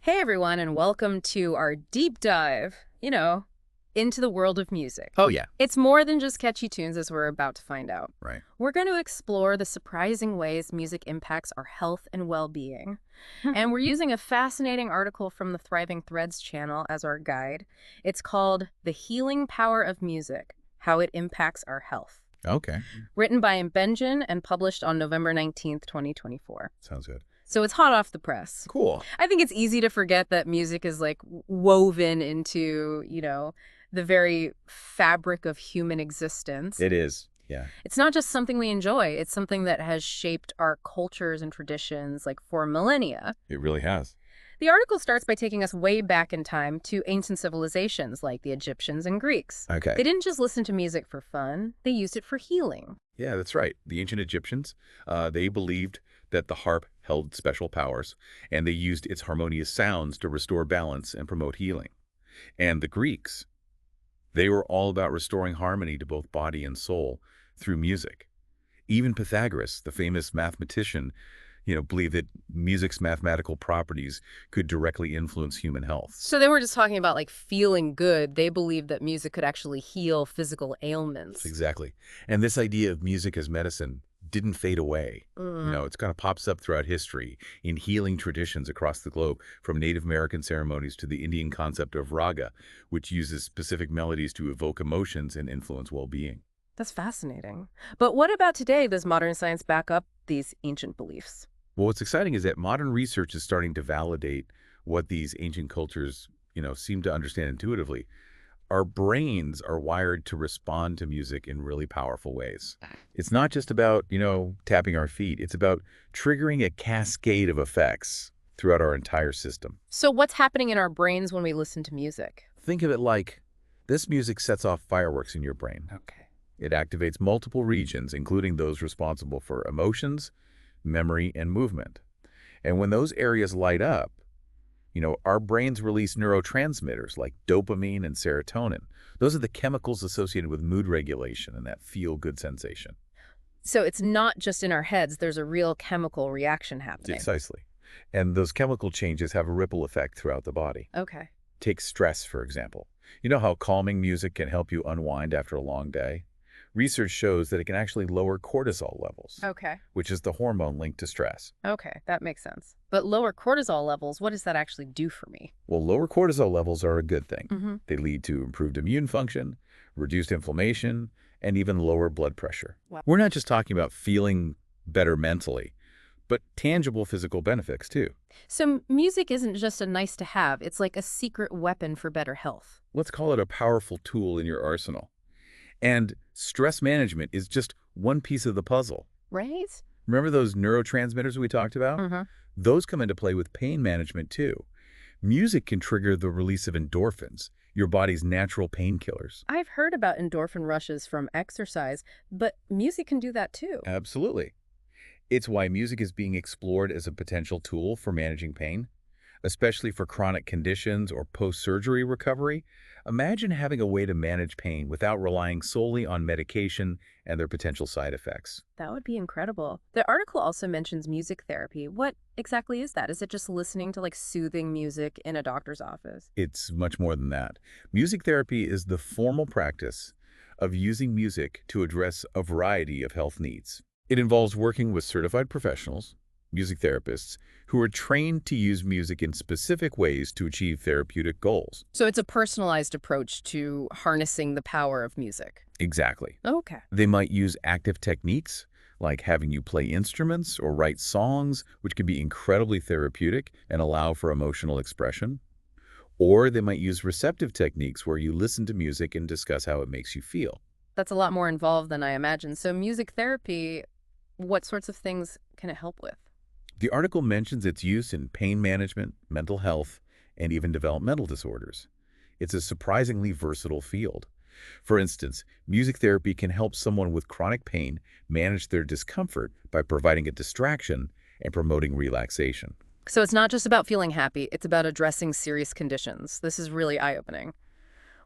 Hey everyone, and welcome to our deep dive, into the world of music. Oh, yeah. It's more than just catchy tunes, as we're about to find out. Right. We're going to explore the surprising ways music impacts our health and well-being. Hmm. And we're using a fascinating article from the Thriving Threads channel as our guide. It's called The Healing Power of Music, How It Impacts Our Health. Okay. Written by Benjamin and published on November 19th, 2024. Sounds good. So it's hot off the press. Cool. I think it's easy to forget that music is like woven into, the very fabric of human existence. It is. Yeah. It's not just something we enjoy. It's something that has shaped our cultures and traditions like for millennia. It really has. The article starts by taking us way back in time to ancient civilizations like the Egyptians and Greeks. Okay. They didn't just listen to music for fun. They used it for healing. Yeah, that's right. The ancient Egyptians, they believed that the harp held special powers, and they used its harmonious sounds to restore balance and promote healing. And the Greeks, they were all about restoring harmony to both body and soul through music. Even Pythagoras, the famous mathematician, believed that music's mathematical properties could directly influence human health. So they weren't just talking about like feeling good. They believed that music could actually heal physical ailments. Exactly. And this idea of music as medicine didn't fade away. It's kind of pops up throughout history in healing traditions across the globe, from Native American ceremonies to the Indian concept of raga, which uses specific melodies to evoke emotions and influence well-being. That's fascinating. But what about today? Does modern science back up these ancient beliefs? Well, what's exciting is that modern research is starting to validate what these ancient cultures, seem to understand intuitively. Our brains are wired to respond to music in really powerful ways. It's not just about, tapping our feet. It's about triggering a cascade of effects throughout our entire system. So what's happening in our brains when we listen to music? Think of it like this music sets off fireworks in your brain. Okay. It activates multiple regions, including those responsible for emotions, memory, and movement. And when those areas light up, our brains release neurotransmitters like dopamine and serotonin. Those are the chemicals associated with mood regulation and that feel-good sensation. So it's not just in our heads. There's a real chemical reaction happening. Precisely. And those chemical changes have a ripple effect throughout the body. Okay. Take stress, for example. You know how calming music can help you unwind after a long day? Research shows that it can actually lower cortisol levels, Okay. which is the hormone linked to stress. Okay, that makes sense. But lower cortisol levels, what does that actually do for me? Well, lower cortisol levels are a good thing. Mm-hmm. They lead to improved immune function, reduced inflammation, and even lower blood pressure. Wow. We're not just talking about feeling better mentally, but tangible physical benefits too. So music isn't just a nice to have. It's like a secret weapon for better health. Let's call it a powerful tool in your arsenal. And stress management is just one piece of the puzzle. Right? Remember those neurotransmitters we talked about? Mm-hmm. Those come into play with pain management too. Music can trigger the release of endorphins, your body's natural painkillers. I've heard about endorphin rushes from exercise, but music can do that too. Absolutely. It's why music is being explored as a potential tool for managing pain, especially for chronic conditions or post-surgery recovery. Imagine having a way to manage pain without relying solely on medication and their potential side effects. That would be incredible. The article also mentions music therapy. What exactly is that? Is it just listening to like soothing music in a doctor's office? It's much more than that. Music therapy is the formal practice of using music to address a variety of health needs. It involves working with certified professionals, music therapists, who are trained to use music in specific ways to achieve therapeutic goals. So it's a personalized approach to harnessing the power of music. Exactly. Okay. They might use active techniques, like having you play instruments or write songs, which can be incredibly therapeutic and allow for emotional expression. Or they might use receptive techniques where you listen to music and discuss how it makes you feel. That's a lot more involved than I imagined. So music therapy, what sorts of things can it help with? The article mentions its use in pain management, mental health, and even developmental disorders. It's a surprisingly versatile field. For instance, music therapy can help someone with chronic pain manage their discomfort by providing a distraction and promoting relaxation. So it's not just about feeling happy, it's about addressing serious conditions. This is really eye-opening.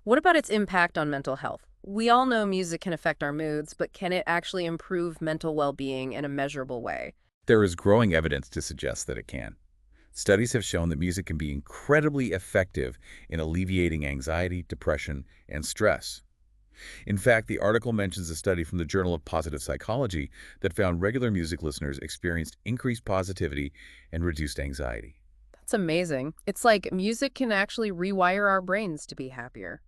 What about its impact on mental health? We all know music can affect our moods, but can it actually improve mental well-being in a measurable way? There is growing evidence to suggest that it can. Studies have shown that music can be incredibly effective in alleviating anxiety, depression, and stress. In fact, the article mentions a study from the Journal of Positive Psychology that found regular music listeners experienced increased positivity and reduced anxiety. That's amazing. It's like music can actually rewire our brains to be happier.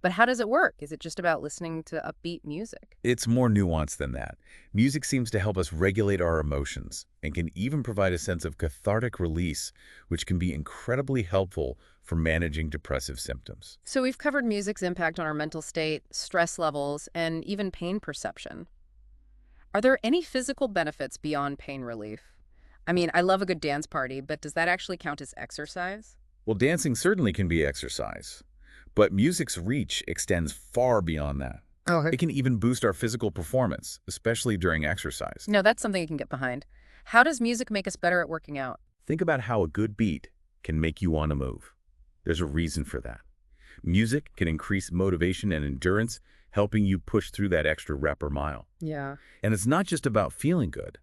But how does it work? Is it just about listening to upbeat music? It's more nuanced than that. Music seems to help us regulate our emotions and can even provide a sense of cathartic release, which can be incredibly helpful for managing depressive symptoms. So we've covered music's impact on our mental state, stress levels, and even pain perception. Are there any physical benefits beyond pain relief? I mean, I love a good dance party, but does that actually count as exercise? Well, dancing certainly can be exercise, but music's reach extends far beyond that. Okay. It can even boost our physical performance, especially during exercise. No, that's something you can get behind. How does music make us better at working out? Think about how a good beat can make you want to move. There's a reason for that. Music can increase motivation and endurance, helping you push through that extra rep or mile. Yeah. And it's not just about feeling good.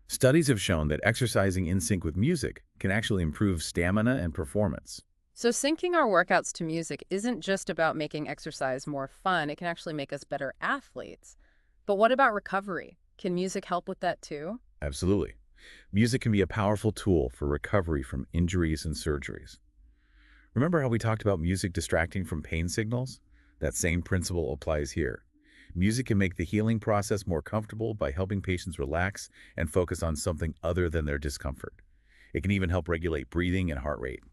Studies have shown that exercising in sync with music can actually improve stamina and performance. So syncing our workouts to music isn't just about making exercise more fun. It can actually make us better athletes. But what about recovery? Can music help with that too? Absolutely. Music can be a powerful tool for recovery from injuries and surgeries. Remember how we talked about music distracting from pain signals? That same principle applies here. Music can make the healing process more comfortable by helping patients relax and focus on something other than their discomfort. It can even help regulate breathing and heart rate.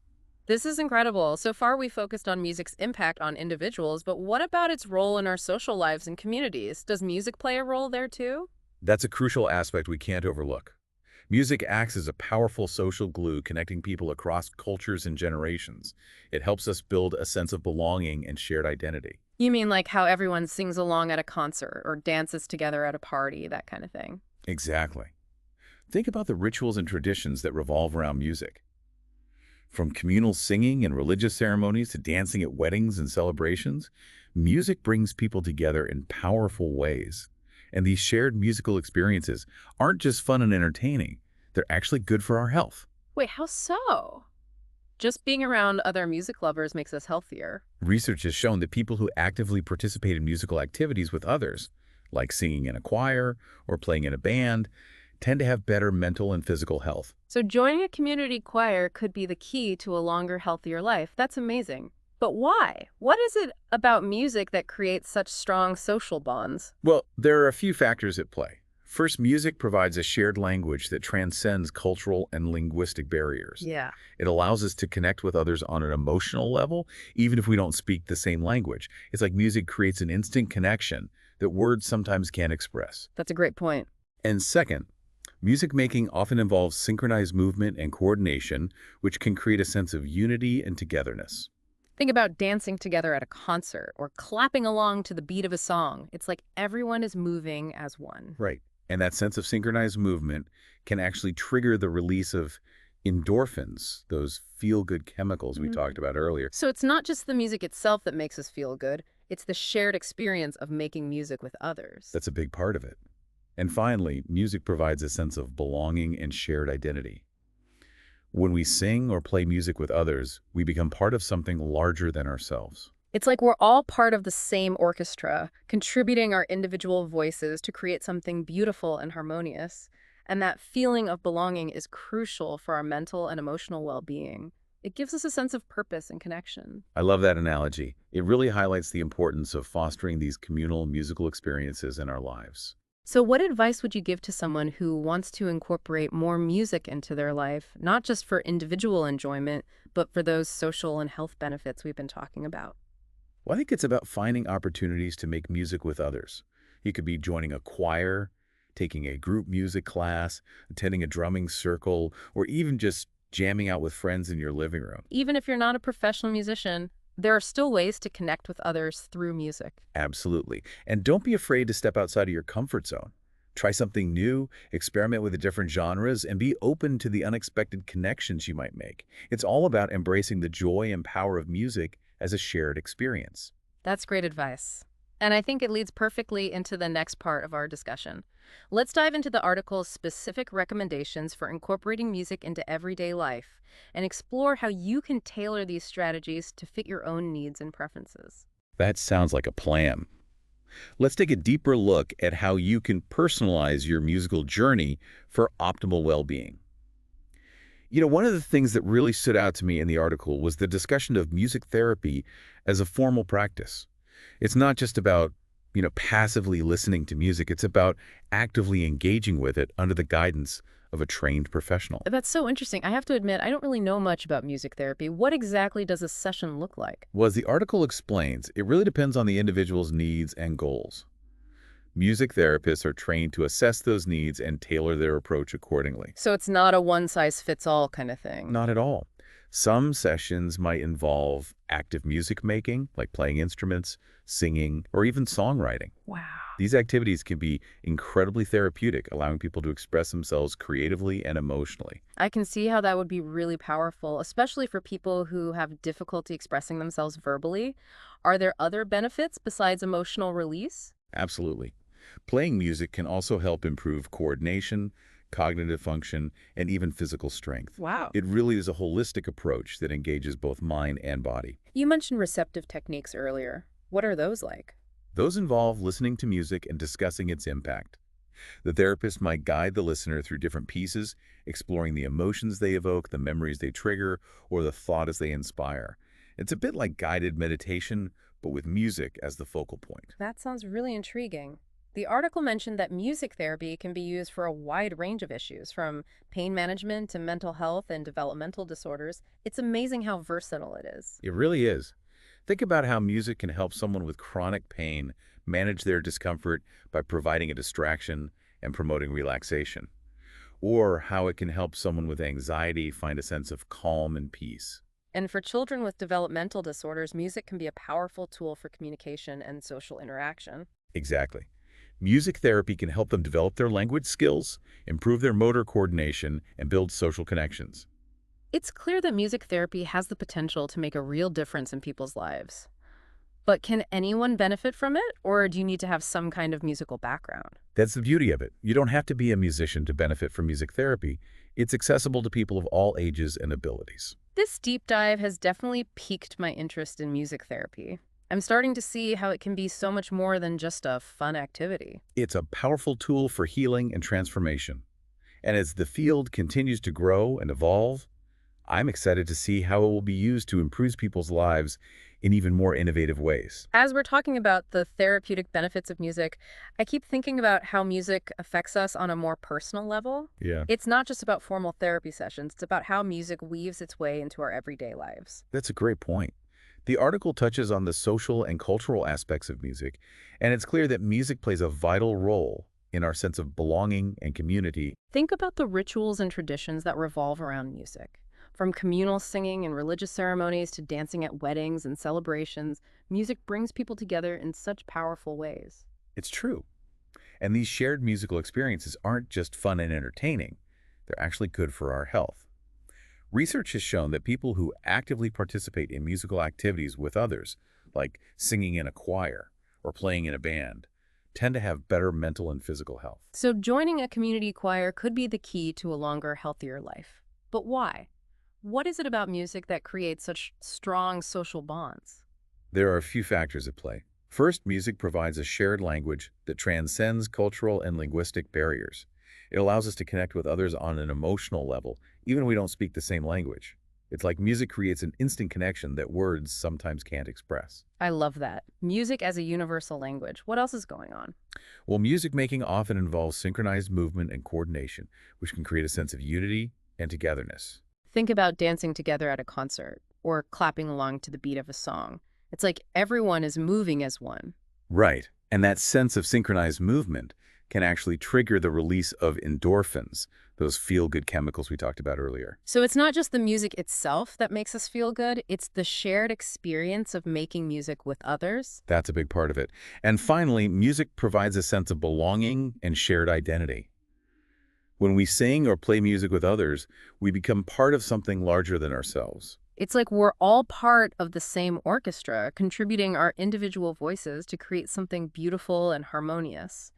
This is incredible. So far, we focused on music's impact on individuals, but what about its role in our social lives and communities? Does music play a role there too? That's a crucial aspect we can't overlook. Music acts as a powerful social glue connecting people across cultures and generations. It helps us build a sense of belonging and shared identity. You mean like how everyone sings along at a concert or dances together at a party, that kind of thing? Exactly. Think about the rituals and traditions that revolve around music. From communal singing and religious ceremonies to dancing at weddings and celebrations, music brings people together in powerful ways. And these shared musical experiences aren't just fun and entertaining, they're actually good for our health. Wait, how so? Just being around other music lovers makes us healthier. Research has shown that people who actively participate in musical activities with others, like singing in a choir or playing in a band, tend to have better mental and physical health. So joining a community choir could be the key to a longer, healthier life. That's amazing. But why? What is it about music that creates such strong social bonds? Well, there are a few factors at play. First, music provides a shared language that transcends cultural and linguistic barriers. Yeah. It allows us to connect with others on an emotional level, even if we don't speak the same language. It's like music creates an instant connection that words sometimes can't express. That's a great point. And second, music making often involves synchronized movement and coordination, which can create a sense of unity and togetherness. Think about dancing together at a concert or clapping along to the beat of a song. It's like everyone is moving as one. Right. And that sense of synchronized movement can actually trigger the release of endorphins, those feel-good chemicals we talked about earlier. So it's not just the music itself that makes us feel good. It's the shared experience of making music with others. That's a big part of it. And finally, music provides a sense of belonging and shared identity. When we sing or play music with others, we become part of something larger than ourselves. It's like we're all part of the same orchestra, contributing our individual voices to create something beautiful and harmonious. And that feeling of belonging is crucial for our mental and emotional well-being. It gives us a sense of purpose and connection. I love that analogy. It really highlights the importance of fostering these communal musical experiences in our lives. So what advice would you give to someone who wants to incorporate more music into their life, not just for individual enjoyment, but for those social and health benefits we've been talking about? Well, I think it's about finding opportunities to make music with others. You could be joining a choir, taking a group music class, attending a drumming circle, or even just jamming out with friends in your living room. Even if you're not a professional musician, there are still ways to connect with others through music. Absolutely. And don't be afraid to step outside of your comfort zone. Try something new, experiment with the different genres, and be open to the unexpected connections you might make. It's all about embracing the joy and power of music as a shared experience. That's great advice. And I think it leads perfectly into the next part of our discussion. Let's dive into the article's specific recommendations for incorporating music into everyday life and explore how you can tailor these strategies to fit your own needs and preferences. That sounds like a plan. Let's take a deeper look at how you can personalize your musical journey for optimal well-being. One of the things that really stood out to me in the article was the discussion of music therapy as a formal practice. It's not just about, passively listening to music. It's about actively engaging with it under the guidance of a trained professional. That's so interesting. I have to admit, I don't really know much about music therapy. What exactly does a session look like? Well, as the article explains, it really depends on the individual's needs and goals. Music therapists are trained to assess those needs and tailor their approach accordingly. So it's not a one-size-fits-all kind of thing. Not at all. Some sessions might involve active music making, like playing instruments, singing, or even songwriting. Wow. These activities can be incredibly therapeutic, allowing people to express themselves creatively and emotionally. I can see how that would be really powerful, especially for people who have difficulty expressing themselves verbally. Are there other benefits besides emotional release? Absolutely. Playing music can also help improve coordination, cognitive function, and even physical strength. Wow. It really is a holistic approach that engages both mind and body. You mentioned receptive techniques earlier. What are those like? Those involve listening to music and discussing its impact. The therapist might guide the listener through different pieces, exploring the emotions they evoke, the memories they trigger, or the thoughts they inspire. It's a bit like guided meditation, but with music as the focal point. That sounds really intriguing. The article mentioned that music therapy can be used for a wide range of issues, from pain management to mental health and developmental disorders. It's amazing how versatile it is. It really is. Think about how music can help someone with chronic pain manage their discomfort by providing a distraction and promoting relaxation, or how it can help someone with anxiety find a sense of calm and peace. And for children with developmental disorders, music can be a powerful tool for communication and social interaction. Exactly. Music therapy can help them develop their language skills, improve their motor coordination, and build social connections. It's clear that music therapy has the potential to make a real difference in people's lives. But can anyone benefit from it, or do you need to have some kind of musical background? That's the beauty of it. You don't have to be a musician to benefit from music therapy. It's accessible to people of all ages and abilities. This deep dive has definitely piqued my interest in music therapy. I'm starting to see how it can be so much more than just a fun activity. It's a powerful tool for healing and transformation. And as the field continues to grow and evolve, I'm excited to see how it will be used to improve people's lives in even more innovative ways. As we're talking about the therapeutic benefits of music, I keep thinking about how music affects us on a more personal level. Yeah, It's not just about formal therapy sessions, it's about how music weaves its way into our everyday lives. that's a great point. The article touches on the social and cultural aspects of music, and it's clear that music plays a vital role in our sense of belonging and community. Think about the rituals and traditions that revolve around music. From communal singing and religious ceremonies to dancing at weddings and celebrations, music brings people together in such powerful ways. It's true. And these shared musical experiences aren't just fun and entertaining. They're actually good for our health. Research has shown that people who actively participate in musical activities with others, like singing in a choir or playing in a band, tend to have better mental and physical health. So joining a community choir could be the key to a longer, healthier life. But why? What is it about music that creates such strong social bonds? There are a few factors at play. First, music provides a shared language that transcends cultural and linguistic barriers. It allows us to connect with others on an emotional level, even if we don't speak the same language. It's like music creates an instant connection that words sometimes can't express. I love that. Music as a universal language. What else is going on? Well, music making often involves synchronized movement and coordination, which can create a sense of unity and togetherness. Think about dancing together at a concert or clapping along to the beat of a song. It's like everyone is moving as one. Right. And that sense of synchronized movement can actually trigger the release of endorphins, those feel-good chemicals we talked about earlier. So it's not just the music itself that makes us feel good, it's the shared experience of making music with others. That's a big part of it. And finally, music provides a sense of belonging and shared identity. When we sing or play music with others, we become part of something larger than ourselves. It's like we're all part of the same orchestra, contributing our individual voices to create something beautiful and harmonious.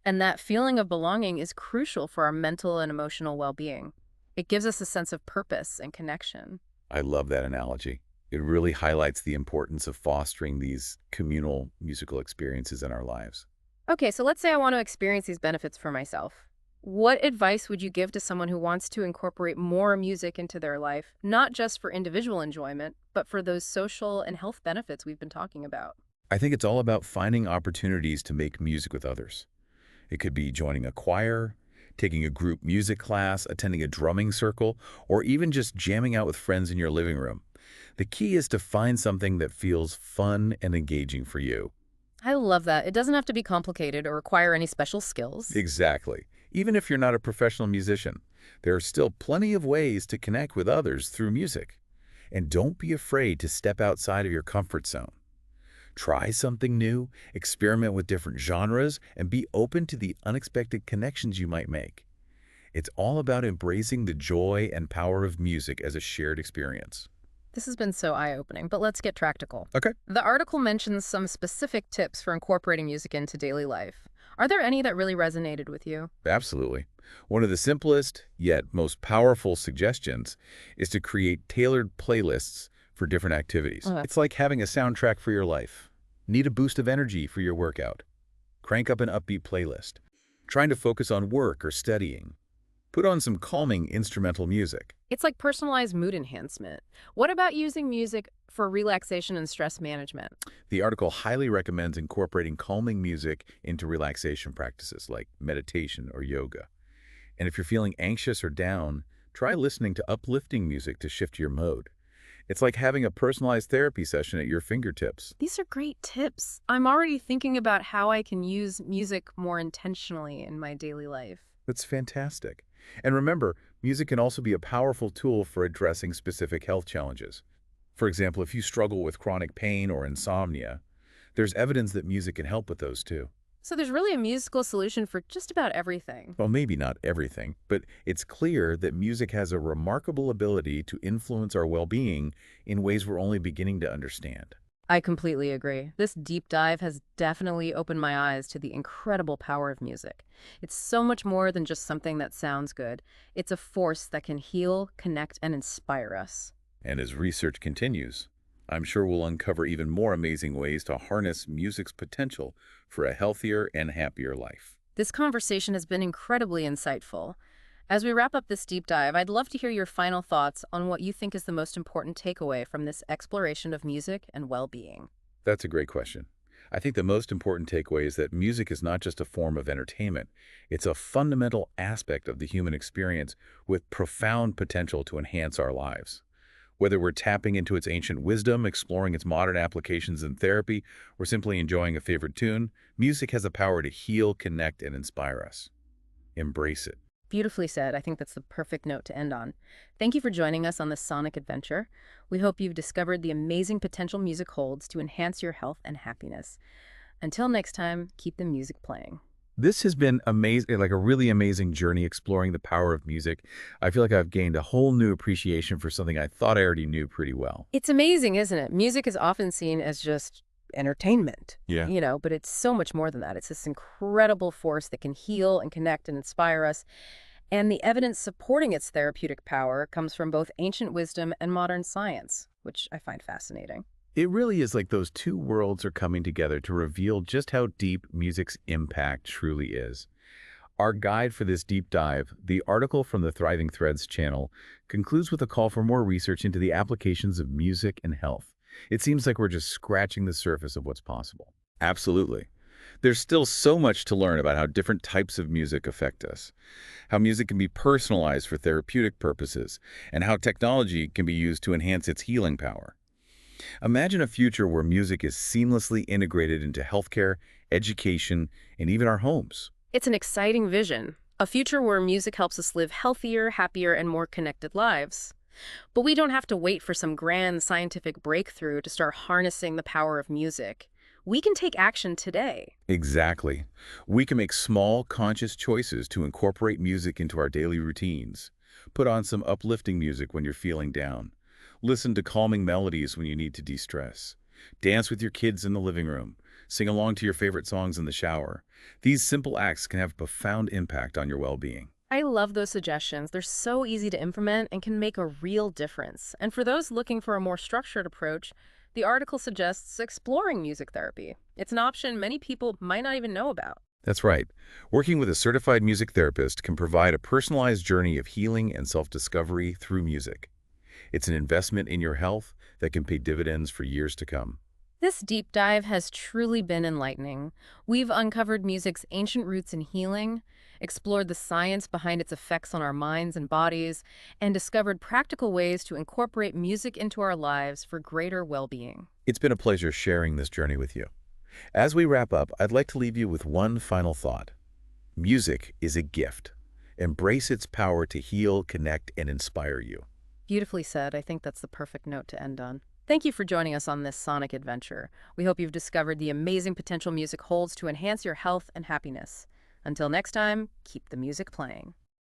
And that feeling of belonging is crucial for our mental and emotional well-being. It gives us a sense of purpose and connection. I love that analogy. It really highlights the importance of fostering these communal musical experiences in our lives. Okay, so let's say I want to experience these benefits for myself. What advice would you give to someone who wants to incorporate more music into their life, not just for individual enjoyment, but for those social and health benefits we've been talking about? I think it's all about finding opportunities to make music with others. It could be joining a choir, taking a group music class, attending a drumming circle, or even just jamming out with friends in your living room. The key is to find something that feels fun and engaging for you. I love that. It doesn't have to be complicated or require any special skills. Exactly. Even if you're not a professional musician, there are still plenty of ways to connect with others through music. And don't be afraid to step outside of your comfort zone. Try something new, experiment with different genres, and be open to the unexpected connections you might make. It's all about embracing the joy and power of music as a shared experience. This has been so eye-opening, but let's get practical. Okay. The article mentions some specific tips for incorporating music into daily life. Are there any that really resonated with you? Absolutely. One of the simplest, yet most powerful suggestions is to create tailored playlists for different activities. Oh, It's like having a soundtrack for your life. Need a boost of energy for your workout? Crank up an upbeat playlist. Trying to focus on work or studying? Put on some calming instrumental music. it's like personalized mood enhancement. What about using music for relaxation and stress management? The article highly recommends incorporating calming music into relaxation practices like meditation or yoga. And if you're feeling anxious or down, try listening to uplifting music to shift your mode. It's like having a personalized therapy session at your fingertips. These are great tips. I'm already thinking about how I can use music more intentionally in my daily life. That's fantastic. And remember, music can also be a powerful tool for addressing specific health challenges. For example, if you struggle with chronic pain or insomnia, there's evidence that music can help with those too. So there's really a musical solution for just about everything. Well, maybe not everything, but it's clear that music has a remarkable ability to influence our well-being in ways we're only beginning to understand. I completely agree. This deep dive has definitely opened my eyes to the incredible power of music. It's so much more than just something that sounds good. It's a force that can heal, connect, and inspire us. And as research continues, I'm sure we'll uncover even more amazing ways to harness music's potential for a healthier and happier life. This conversation has been incredibly insightful. As we wrap up this deep dive, I'd love to hear your final thoughts on what you think is the most important takeaway from this exploration of music and well-being. That's a great question. I think the most important takeaway is that music is not just a form of entertainment. It's a fundamental aspect of the human experience with profound potential to enhance our lives. Whether we're tapping into its ancient wisdom, exploring its modern applications in therapy, or simply enjoying a favorite tune, music has the power to heal, connect, and inspire us. Embrace it. Beautifully said. I think that's the perfect note to end on. Thank you for joining us on this sonic adventure. We hope you've discovered the amazing potential music holds to enhance your health and happiness. Until next time, keep the music playing. This has been amazing, like a really amazing journey exploring the power of music. I feel like I've gained a whole new appreciation for something I thought I already knew pretty well. It's amazing, isn't it? Music is often seen as just entertainment, Yeah. but it's so much more than that. It's this incredible force that can heal and connect and inspire us. And the evidence supporting its therapeutic power comes from both ancient wisdom and modern science, which I find fascinating. It really is like those two worlds are coming together to reveal just how deep music's impact truly is. Our guide for this deep dive, the article from the Thriving Threads channel, concludes with a call for more research into the applications of music and health. It seems like we're just scratching the surface of what's possible. Absolutely. There's still so much to learn about how different types of music affect us, how music can be personalized for therapeutic purposes, and how technology can be used to enhance its healing power. Imagine a future where music is seamlessly integrated into healthcare, education, and even our homes. It's an exciting vision, a future where music helps us live healthier, happier, and more connected lives. But we don't have to wait for some grand scientific breakthrough to start harnessing the power of music. We can take action today. Exactly. We can make small, conscious choices to incorporate music into our daily routines. Put on some uplifting music when you're feeling down. Listen to calming melodies when you need to de-stress. Dance with your kids in the living room. Sing along to your favorite songs in the shower. These simple acts can have a profound impact on your well-being. I love those suggestions. They're so easy to implement and can make a real difference. And for those looking for a more structured approach, the article suggests exploring music therapy. It's an option many people might not even know about. That's right. Working with a certified music therapist can provide a personalized journey of healing and self-discovery through music. It's an investment in your health that can pay dividends for years to come. This deep dive has truly been enlightening. We've uncovered music's ancient roots in healing, explored the science behind its effects on our minds and bodies, and discovered practical ways to incorporate music into our lives for greater well-being. It's been a pleasure sharing this journey with you. As we wrap up, I'd like to leave you with one final thought. Music is a gift. Embrace its power to heal, connect, and inspire you. Beautifully said. I think that's the perfect note to end on. Thank you for joining us on this sonic adventure. We hope you've discovered the amazing potential music holds to enhance your health and happiness. Until next time, keep the music playing.